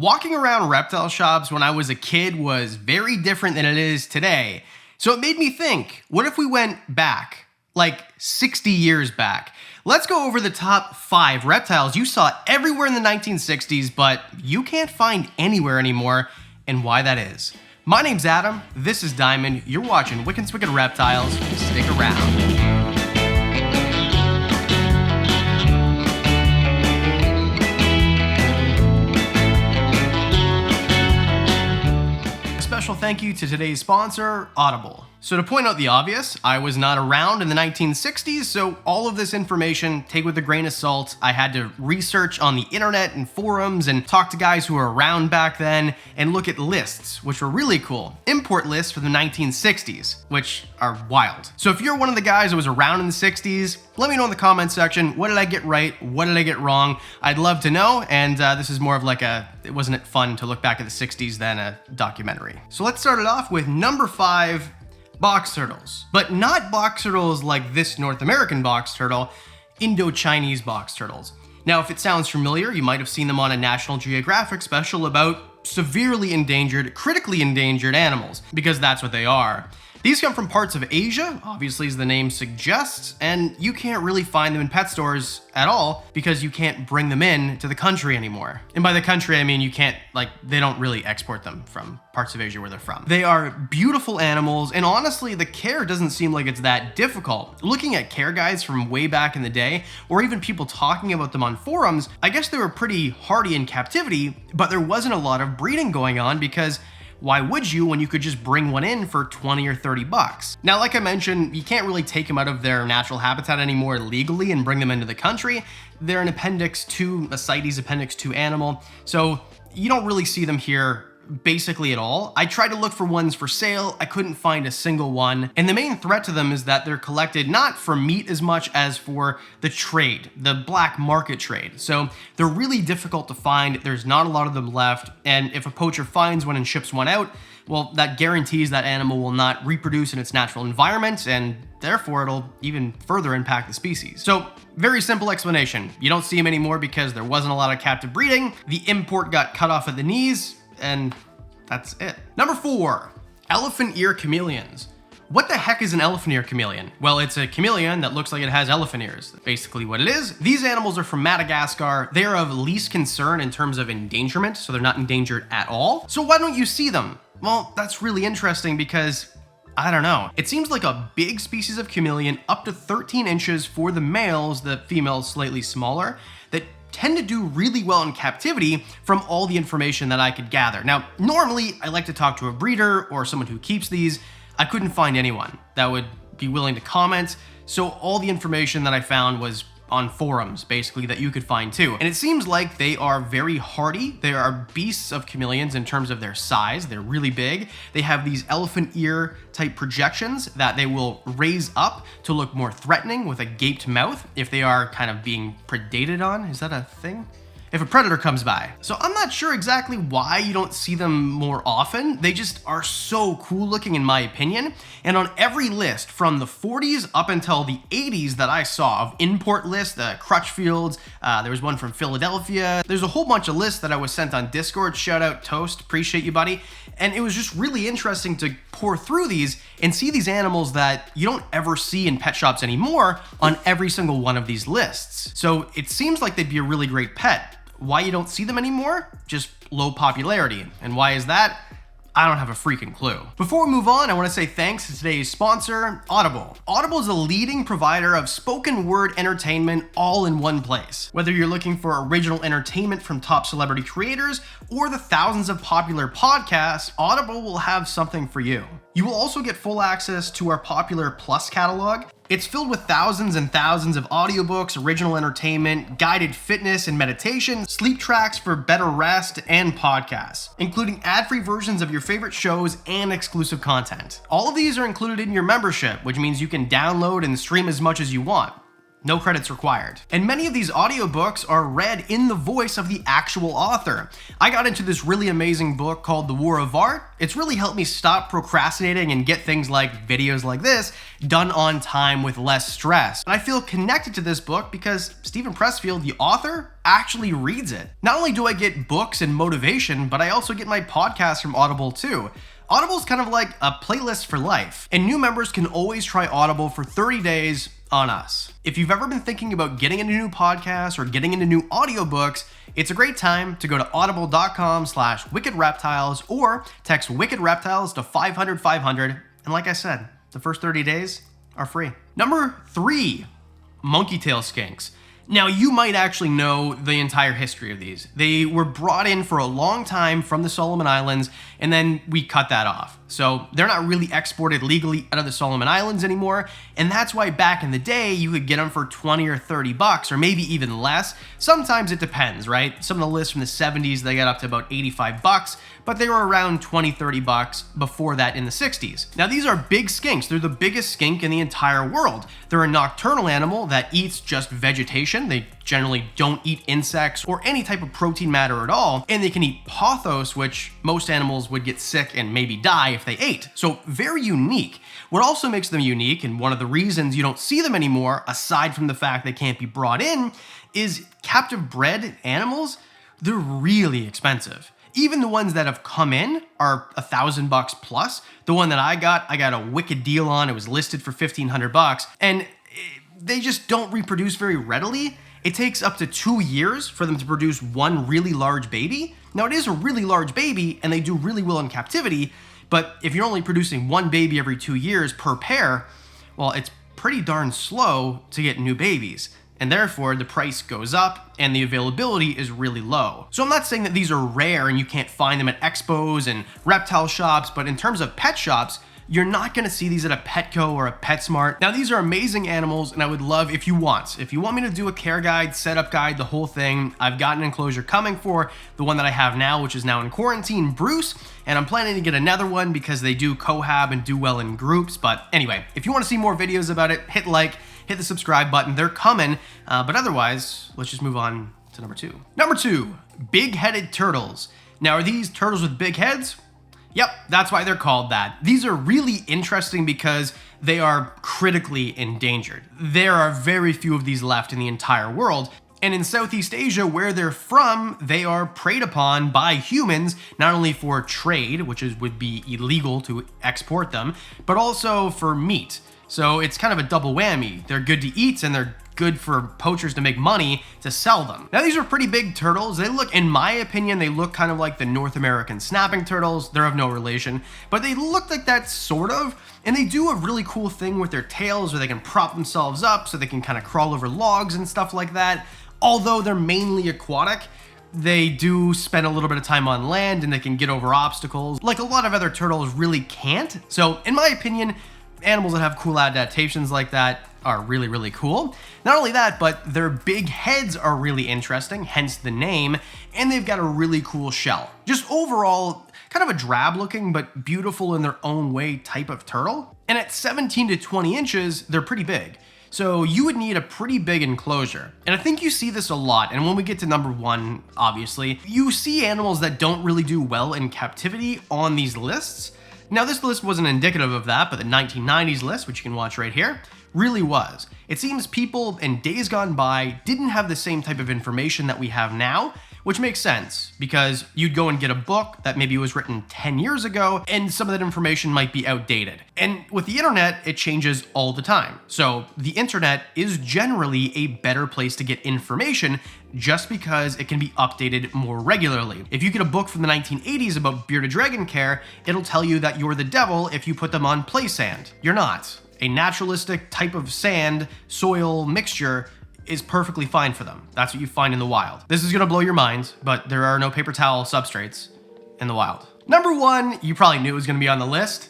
Walking around reptile shops when I was a kid was very different than it is today. So it made me think, what if we went back, like 60 years back? Let's go over the top 5 reptiles you saw everywhere in the 1960s, but you can't find anywhere anymore, and why that is. My name's Adam, this is Diamond, you're watching Wickens Wicked Reptiles, stick around. Special thank you to today's sponsor, Audible. So to point out the obvious, I was not around in the 1960s, so all of this information, take with a grain of salt. I had to research on the internet and forums and talk to guys who were around back then and look at lists, which were really cool. Import lists for the 1960s, which are wild. So if you're one of the guys who was around in the 60s, let me know in the comments section, what did I get right? What did I get wrong? I'd love to know, and this is more of like wasn't it fun to look back at the 60s than a documentary. So let's start it off with number 5, box turtles. But not box turtles like this North American box turtle, Indo-Chinese box turtles. Now, if it sounds familiar, you might have seen them on a National Geographic special about severely endangered, critically endangered animals, because that's what they are. These come from parts of Asia, obviously as the name suggests, and you can't really find them in pet stores at all because you can't bring them in to the country anymore. And by the country, I mean you can't, they don't really export them from parts of Asia where they're from. They are beautiful animals, and honestly, the care doesn't seem like it's that difficult. Looking at care guides from way back in the day, or even people talking about them on forums, I guess they were pretty hardy in captivity, but there wasn't a lot of breeding going on because why would you when you could just bring one in for 20 or 30 bucks? Now, like I mentioned, you can't really take them out of their natural habitat anymore legally and bring them into the country. They're an Appendix 2, a CITES Appendix 2 animal, so you don't really see them here basically at all. I tried to look for ones for sale, I couldn't find a single one, and the main threat to them is that they're collected not for meat as much as for the trade, the black market trade. So they're really difficult to find, there's not a lot of them left, and if a poacher finds one and ships one out, well, that guarantees that animal will not reproduce in its natural environment, and therefore it'll even further impact the species. So, very simple explanation. You don't see them anymore because there wasn't a lot of captive breeding, the import got cut off at the knees, and that's it. Number 4, elephant ear chameleons. What the heck is an elephant ear chameleon? Well, it's a chameleon that looks like it has elephant ears. That's basically what it is. These animals are from Madagascar. They are of least concern in terms of endangerment, so they're not endangered at all. So why don't you see them? Well, that's really interesting because I don't know. It seems like a big species of chameleon, up to 13 inches for the males, the females slightly smaller, that tend to do really well in captivity from all the information that I could gather. Now, normally I like to talk to a breeder or someone who keeps these. I couldn't find anyone that would be willing to comment, so all the information that I found was on forums, basically, that you could find too. And it seems like they are very hardy. They are beasts of chameleons in terms of their size. They're really big. They have these elephant ear type projections that they will raise up to look more threatening with a gaped mouth if they are kind of being predated on. Is that a thing? If a predator comes by. So I'm not sure exactly why you don't see them more often. They just are so cool looking in my opinion. And on every list from the 40s up until the 80s that I saw of import lists, the Crutchfields, there was one from Philadelphia. There's a whole bunch of lists that I was sent on Discord. Shout out Toast, appreciate you buddy. And it was just really interesting to pour through these and see these animals that you don't ever see in pet shops anymore on every single one of these lists. So it seems like they'd be a really great pet. Why you don't see them anymore? Just low popularity. And why is that? I don't have a freaking clue. Before we move on, I want to say thanks to today's sponsor, Audible. Audible is a leading provider of spoken word entertainment all in one place. Whether you're looking for original entertainment from top celebrity creators or the thousands of popular podcasts, Audible will have something for you. You will also get full access to our popular Plus catalog. It's filled with thousands and thousands of audiobooks, original entertainment, guided fitness and meditation, sleep tracks for better rest, and podcasts, including ad-free versions of your favorite shows and exclusive content. All of these are included in your membership, which means you can download and stream as much as you want. No credits required. And many of these audiobooks are read in the voice of the actual author. I got into this really amazing book called The War of Art. It's really helped me stop procrastinating and get things like videos like this done on time with less stress. And I feel connected to this book because Stephen Pressfield, the author, actually reads it. Not only do I get books and motivation, but I also get my podcast from Audible too. Audible is kind of like a playlist for life, and new members can always try Audible for 30 days on us. If you've ever been thinking about getting into new podcasts or getting into new audiobooks, it's a great time to go to audible.com/wickedreptiles or text Wicked Reptiles to 500-500. And like I said, the first 30 days are free. Number 3, Monkeytail Skinks. Now, you might actually know the entire history of these. They were brought in for a long time from the Solomon Islands, and then we cut that off. So they're not really exported legally out of the Solomon Islands anymore, and that's why back in the day, you could get them for 20 or 30 bucks, or maybe even less. Sometimes it depends, right? Some of the lists from the 70s, they got up to about 85 bucks, but they were around 20, 30 bucks before that in the 60s. Now, these are big skinks. They're the biggest skink in the entire world. They're a nocturnal animal that eats just vegetation. They generally don't eat insects or any type of protein matter at all, and they can eat pothos, which most animals would get sick and maybe die if they ate. So very unique. What also makes them unique, and one of the reasons you don't see them anymore, aside from the fact they can't be brought in, is captive bred animals. They're really expensive. Even the ones that have come in are $1,000 plus. The one that I got a wicked deal on. It was listed for $1,500, and they just don't reproduce very readily. It takes up to 2 years for them to produce one really large baby. Now, it is a really large baby, and they do really well in captivity, but if you're only producing one baby every 2 years per pair, well, it's pretty darn slow to get new babies. And therefore, the price goes up and the availability is really low. So I'm not saying that these are rare and you can't find them at expos and reptile shops, but in terms of pet shops, you're not gonna see these at a Petco or a PetSmart. Now, these are amazing animals, and I would love, if you want me to do a care guide, setup guide, the whole thing, I've got an enclosure coming for the one that I have now, which is now in quarantine, Bruce, and I'm planning to get another one because they do cohab and do well in groups. But anyway, if you wanna see more videos about it, hit like, hit the subscribe button, they're coming. But otherwise, let's just move on to number 2. Number 2, BigHeaded Turtles. Now, are these turtles with big heads? Yep, that's why they're called that. These are really interesting because they are critically endangered. There are very few of these left in the entire world. And in Southeast Asia, where they're from, they are preyed upon by humans, not only for trade, which would be illegal to export them, but also for meat. So it's kind of a double whammy. They're good to eat, and they're good for poachers to make money to sell them. Now, these are pretty big turtles. They look, in my opinion, they look kind of like the North American snapping turtles. They're of no relation, but they look like that sort of, and they do a really cool thing with their tails where they can prop themselves up so they can kind of crawl over logs and stuff like that. Although they're mainly aquatic, they do spend a little bit of time on land and they can get over obstacles like a lot of other turtles really can't. So in my opinion, animals that have cool adaptations like that are really, really cool. Not only that, but their big heads are really interesting, hence the name, and they've got a really cool shell. Just overall, kind of a drab looking, but beautiful in their own way type of turtle. And at 17 to 20 inches, they're pretty big. So you would need a pretty big enclosure. And I think you see this a lot. And when we get to number 1, obviously, you see animals that don't really do well in captivity on these lists. Now, this list wasn't indicative of that, but the 1990s list, which you can watch right here, really was. It seems people in days gone by didn't have the same type of information that we have now, which makes sense because you'd go and get a book that maybe was written 10 years ago and some of that information might be outdated. And with the internet, it changes all the time. So the internet is generally a better place to get information just because it can be updated more regularly. If you get a book from the 1980s about bearded dragon care, it'll tell you that you're the devil if you put them on play sand. You're not. A naturalistic type of sand, soil mixture is perfectly fine for them. That's what you find in the wild. This is gonna blow your mind, but there are no paper towel substrates in the wild. Number 1, you probably knew it was gonna be on the list.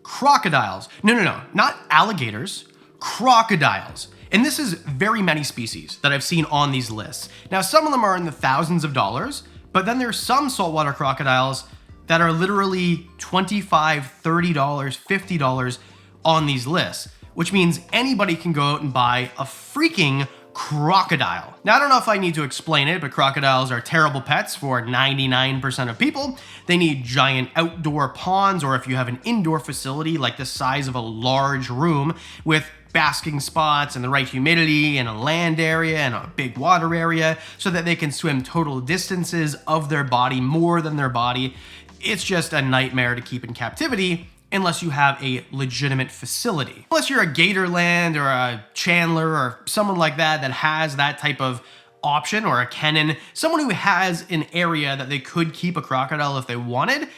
Crocodiles. No, not alligators, crocodiles. And this is very many species that I've seen on these lists. Now, some of them are in the thousands of dollars, but then there's some saltwater crocodiles that are literally $25, $30, $50 on these lists, which means anybody can go out and buy a freaking crocodile. Now, I don't know if I need to explain it, but crocodiles are terrible pets for 99% of people. They need giant outdoor ponds, or if you have an indoor facility like the size of a large room with basking spots and the right humidity and a land area and a big water area so that they can swim total distances of their body, more than their body. It's just a nightmare to keep in captivity unless you have a legitimate facility. Unless you're a Gatorland or a Chandler or someone like that that has that type of option, or a Kennan, someone who has an area that they could keep a crocodile if they wanted,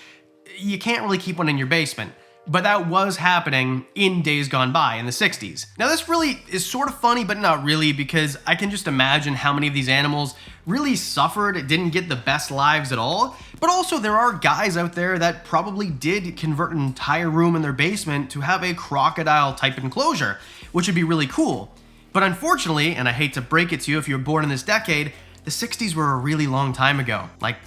you can't really keep one in your basement. But that was happening in days gone by in the 60s. Now this really is sort of funny, but not really, because I can just imagine how many of these animals really suffered, didn't get the best lives at all. But also there are guys out there that probably did convert an entire room in their basement to have a crocodile type enclosure, which would be really cool. But unfortunately, and I hate to break it to you if you were born in this decade, the 60s were a really long time ago, like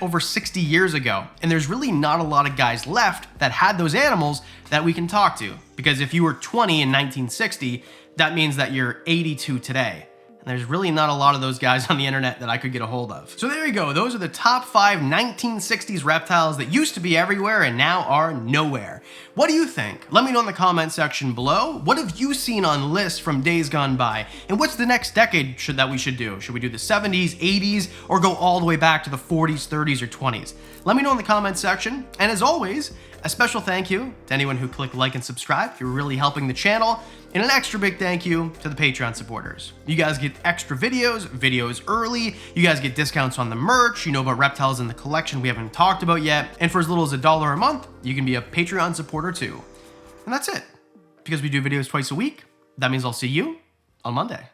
over 60 years ago. And there's really not a lot of guys left that had those animals that we can talk to. Because if you were 20 in 1960, that means that you're 82 today. And there's really not a lot of those guys on the internet that I could get a hold of. So there you go. Those are the top 5 1960s reptiles that used to be everywhere and now are nowhere. What do you think? Let me know in the comment section below. What have you seen on lists from days gone by? And what's the next decade that we should do? Should we do the 70s, 80s, or go all the way back to the 40s, 30s, or 20s? Let me know in the comment section. And as always, a special thank you to anyone who clicked like and subscribe. You're really helping the channel. And an extra big thank you to the Patreon supporters. You guys get extra videos early. You guys get discounts on the merch. You know about reptiles in the collection we haven't talked about yet. And for as little as $1 a month, you can be a Patreon supporter too. And that's it. Because we do videos twice a week, that means I'll see you on Monday.